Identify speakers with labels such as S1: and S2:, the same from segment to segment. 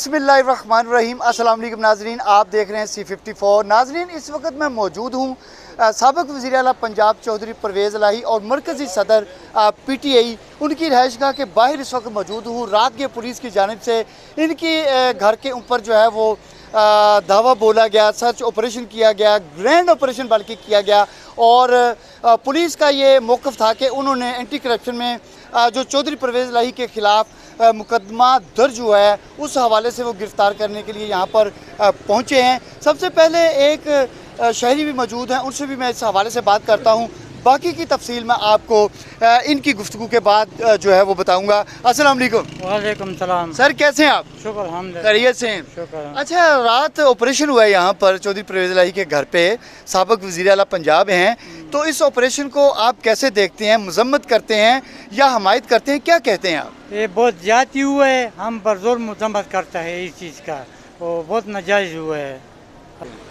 S1: बिस्मिल्लाहिर्रहमानिर्रहीम। अस्सलाम वालेकुम नाजरीन, आप देख रहे हैं C54। नाजरीन, इस वक्त मैं मौजूद हूँ साबिक़ वज़ीर आला पंजाब चौधरी परवेज़ इलाही और मरकज़ी सदर PTI उनकी रहायशगाह के बाहर इस वक्त मौजूद हूँ। रात के पुलिस की जानिब से इनकी घर के ऊपर जो है वो दावा बोला गया, सर्च ऑपरेशन किया गया, ग्रैंड ऑपरेशन बल्कि किया गया और पुलिस का ये मौक़िफ़ था कि उन्होंने एंटी करप्शन में जो चौधरी परवेज़ इलाही के ख़िलाफ़ मुकदमा दर्ज हुआ है उस हवाले से वो गिरफ़्तार करने के लिए यहाँ पर पहुँचे हैं। सबसे पहले एक शहरी भी मौजूद हैं, उनसे भी मैं इस हवाले से बात करता हूँ। बाकी की तफसील मैं आपको इनकी गुफ्तगू के बाद जो है वो बताऊँगा। अस्सलाम वालेकुम।
S2: वालेकुम सलाम।
S1: सर कैसे हैं आप?
S2: शुक्र अल्हम्दुलिल्लाह।
S1: खैरियत से हैं?
S2: शुक्र।
S1: अच्छा, रात ऑपरेशन हुआ है यहाँ पर चौधरी परवेज़ इलाही के घर पे, साबिक़ वज़ीर आला पंजाब हैं, तो इस ऑपरेशन को आप कैसे देखते हैं? मज़म्मत करते हैं या हमायत करते हैं, क्या कहते हैं आप?
S2: ये बहुत ज़्यादती हुआ है, हम पर जोर मजम्मत करता है इस चीज़ का, वो बहुत नाजायज़ हुआ है।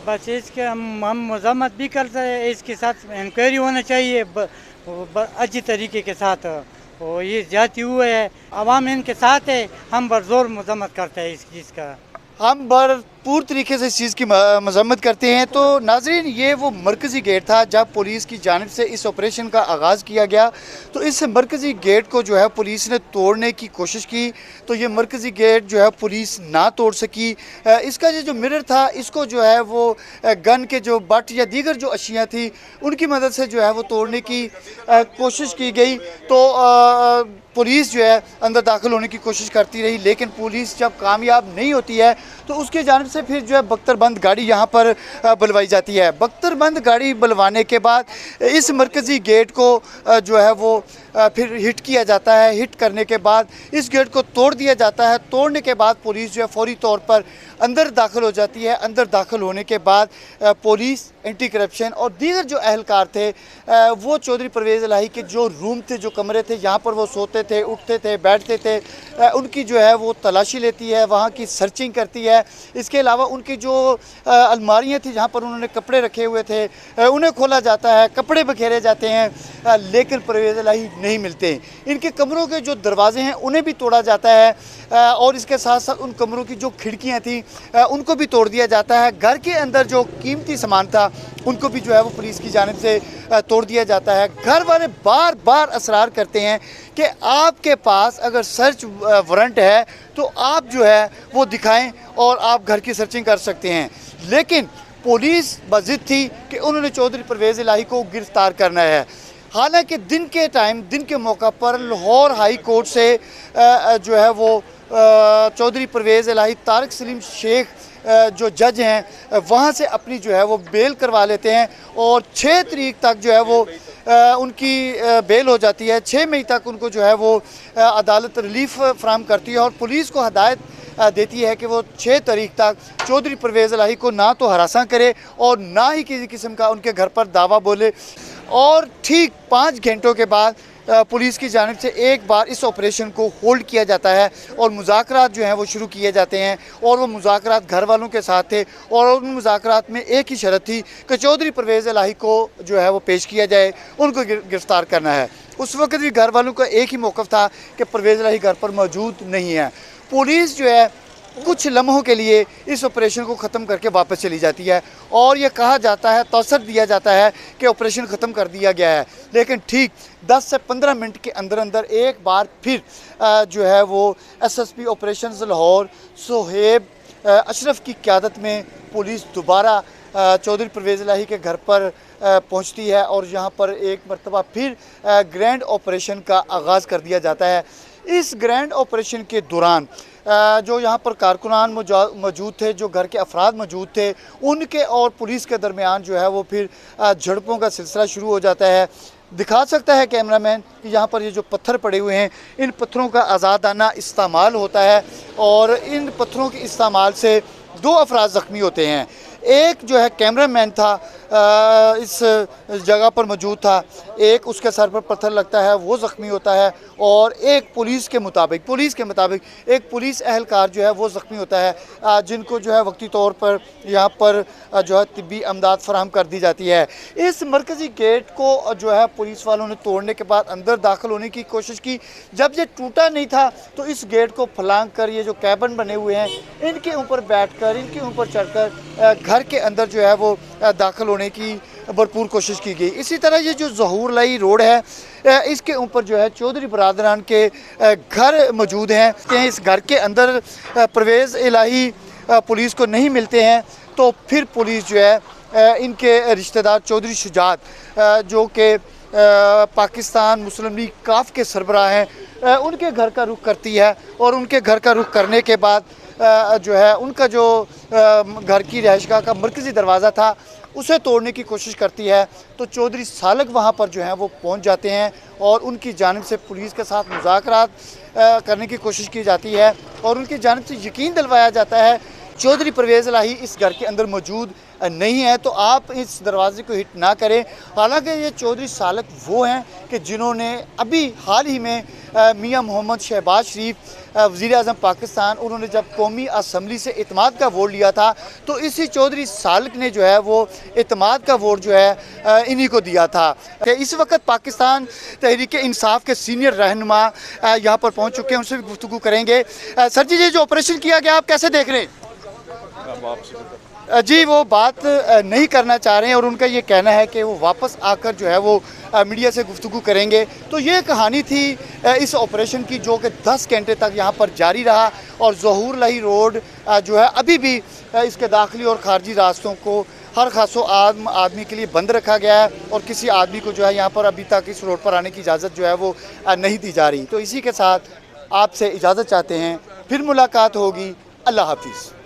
S2: बस इसके हम मजम्मत भी करते हैं, इसके साथ इंक्वायरी होना चाहिए अच्छी तरीके के साथ। और ये ज़्यादती हुआ है, अवाम इनके साथ है, हम पर जोर मजम्मत करते हैं इस चीज़ का।
S1: हम भरपूर तरीके से इस चीज़ की मज़म्मत करते हैं। तो नाज़रीन, ये वो मरकज़ी गेट था जब पुलिस की जानिब से इस ऑपरेशन का आगाज़ किया गया। तो इस मरकज़ी गेट को जो है पुलिस ने तोड़ने की कोशिश की, तो ये मरकज़ी गेट जो है पुलिस ना तोड़ सकी। इसका ये जो मिरर था, इसको जो है वो गन के जो बट या दीगर जो अशिया थी उनकी मदद से जो है वो तोड़ने की कोशिश की गई। तो पुलिस जो है अंदर दाखिल होने की कोशिश करती रही, लेकिन पुलिस जब कामयाब नहीं होती है तो उसके जानिब से फिर जो है बख्तरबंद गाड़ी यहाँ पर बुलवाई जाती है। बख्तरबंद गाड़ी बुलवाने के बाद इस मरकज़ी गेट को जो है वो फिर हिट किया जाता है। हिट करने के बाद इस गेट को तोड़ दिया जाता है। तोड़ने के बाद पुलिस जो है फौरी तौर पर अंदर दाखिल हो जाती है। अंदर दाखिल होने के बाद पुलिस, एंटी करप्शन और दीगर जो अहलकार थे वो चौधरी परवेज़ इलाही के जो रूम थे, जो कमरे थे, जहाँ पर वो सोते थे, उठते थे, बैठते थे, उनकी जो है वो तलाशी लेती है, वहाँ की सर्चिंग करती है। इसके अलावा उनकी जो अलमारियाँ थी जहाँ पर उन्होंने कपड़े रखे हुए थे उन्हें खोला जाता है, कपड़े बखेरे जाते हैं, लेकिन परवेज़ इलाही नहीं मिलते। इनके कमरों के जो दरवाजे हैं उन्हें भी तोड़ा जाता है और इसके साथ साथ उन कमरों की जो खिड़कियाँ थी उनको भी तोड़ दिया जाता है। घर के अंदर जो कीमती सामान था उनको भी जो है वो पुलिस की जानिब से तोड़ दिया जाता है। घर वाले बार बार असरार करते हैं कि आपके पास अगर सर्च वारंट है तो आप जो है वो दिखाएं और आप घर की सर्चिंग कर सकते हैं, लेकिन पुलिस बज़िद थी कि उन्होंने चौधरी परवेज़ इलाही को गिरफ़्तार करना है। हालांकि दिन के टाइम, दिन के मौका पर लाहौर हाई कोर्ट से जो है वो चौधरी परवेज़ इलाही तारिक सलीम शेख जो जज हैं वहाँ से अपनी जो है वो बेल करवा लेते हैं और 6 तारीख तक जो है वो उनकी बेल हो जाती है। 6 मई तक उनको जो है वो अदालत रिलीफ फराहम करती है और पुलिस को हदायत देती है कि वो 6 तारीख तक चौधरी परवेज़ इलाही को ना तो हरासा करे और ना ही किसी किस्म का उनके घर पर दावा बोले। और ठीक 5 घंटों के बाद पुलिस की जानिब से एक बार इस ऑपरेशन को होल्ड किया जाता है और मुज़ाकरात जो हैं वो शुरू किए जाते हैं और वो मुज़ाकरात घर वालों के साथ थे और उन मुज़ाकरात में एक ही शर्त थी कि चौधरी परवेज़ इलाही को जो है वो पेश किया जाए, उनको गिरफ़्तार करना है। उस वक्त भी घर वालों का एक ही मौक़िफ़ था कि परवेज़ इलाही घर पर मौजूद नहीं है। पुलिस जो है कुछ लम्हों के लिए इस ऑपरेशन को ख़त्म करके वापस चली जाती है और ये कहा जाता है, तौसर दिया जाता है कि ऑपरेशन ख़त्म कर दिया गया है, लेकिन ठीक 10 से 15 मिनट के अंदर अंदर एक बार फिर जो है वो SSP ऑपरेशंस लाहौर सोहेब अशरफ की क़यादत में पुलिस दोबारा चौधरी परवेज़ इलाही के घर पर पहुंचती है और यहाँ पर एक मरतबा फिर ग्रैंड ऑपरेशन का आगाज़ कर दिया जाता है। इस ग्रैंड ऑपरेशन के दौरान जो यहाँ पर कारकुनान मौजूद थे, जो घर के अफराद मौजूद थे, उनके और पुलिस के दरमियान जो है वो फिर झड़पों का सिलसिला शुरू हो जाता है। दिखा सकता है कैमरामैन कि यहाँ पर ये जो पत्थर पड़े हुए हैं, इन पत्थरों का आज़ादाना इस्तेमाल होता है और इन पत्थरों के इस्तेमाल से 2 अफराद ज़ख्मी होते हैं। एक जो है कैमरामैन था इस जगह पर मौजूद था। एक उसके सर पर पत्थर लगता है, वो ज़ख्मी होता है, और एक पुलिस के मुताबिक एक पुलिस एहलकार जो है वो ज़ख्मी होता है, जिनको जो है वक्ती तौर पर यहाँ पर जो है तिब्बी इमदाद फराहम कर दी जाती है। इस मरकज़ी गेट को जो है पुलिस वालों ने तोड़ने के बाद अंदर दाखिल होने की कोशिश की। जब ये टूटा नहीं था तो इस गेट को फलांग कर ये जो कैबिन बने हुए हैं इनके ऊपर बैठकर, इनके ऊपर चढ़कर घर के अंदर जो है वो दाखिल होने की भरपूर कोशिश की गई। इसी तरह ये जो ज़हूर लाई रोड है, इसके ऊपर जो है चौधरी बरादरान के घर मौजूद हैं। इस घर के अंदर परवेज़ इलाही पुलिस को नहीं मिलते हैं, तो फिर पुलिस जो है इनके रिश्तेदार चौधरी शुजात, जो कि पाकिस्तान मुस्लिम लीग काफ के सरबराह हैं, उनके घर का रुख करती है। और उनके घर का रुख करने के बाद जो है उनका जो घर की रिहाइशगाह का मरकज़ी दरवाज़ा था उसे तोड़ने की कोशिश करती है। तो चौधरी सालक वहाँ पर जो है वो पहुँच जाते हैं और उनकी जानिब से पुलिस के साथ मुज़ाकरात करने की कोशिश की जाती है और उनकी जानिब से यकीन दिलवाया जाता है चौधरी परवेज़ इलाही इस घर के अंदर मौजूद नहीं है, तो आप इस दरवाज़े को हिट ना करें। हालांकि ये चौधरी सालक वो हैं कि जिन्होंने अभी हाल ही में मियां मोहम्मद शहबाज शरीफ वज़ीर आज़म पाकिस्तान, उन्होंने जब कौमी असम्बली से इत्मीद का वोट लिया था तो इसी चौधरी सालक ने जो है वो इत्मीद का वोट जो है इन्हीं को दिया था। कि इस वक्त पाकिस्तान तहरीक इंसाफ के सीनियर रहनुमा यहाँ पर पहुँच चुके हैं, उनसे भी गुफ्तगू करेंगे। सर जी, ये जो ऑपरेशन किया गया आप कैसे देख रहे हैं? जी, वो बात नहीं करना चाह रहे हैं और उनका ये कहना है कि वो वापस आकर जो है वो मीडिया से गुफ्तगू करेंगे। तो ये कहानी थी इस ऑपरेशन की, जो कि 10 घंटे तक यहाँ पर जारी रहा और ज़हूर लाई रोड जो है अभी भी इसके दाखिली और खारजी रास्तों को हर खासो आम आदमी के लिए बंद रखा गया है और किसी आदमी को जो है यहाँ पर अभी तक इस रोड पर आने की इजाज़त जो है वो नहीं दी जा रही। तो इसी के साथ आपसे इजाज़त चाहते हैं, फिर मुलाकात होगी। अल्लाह हाफिज़।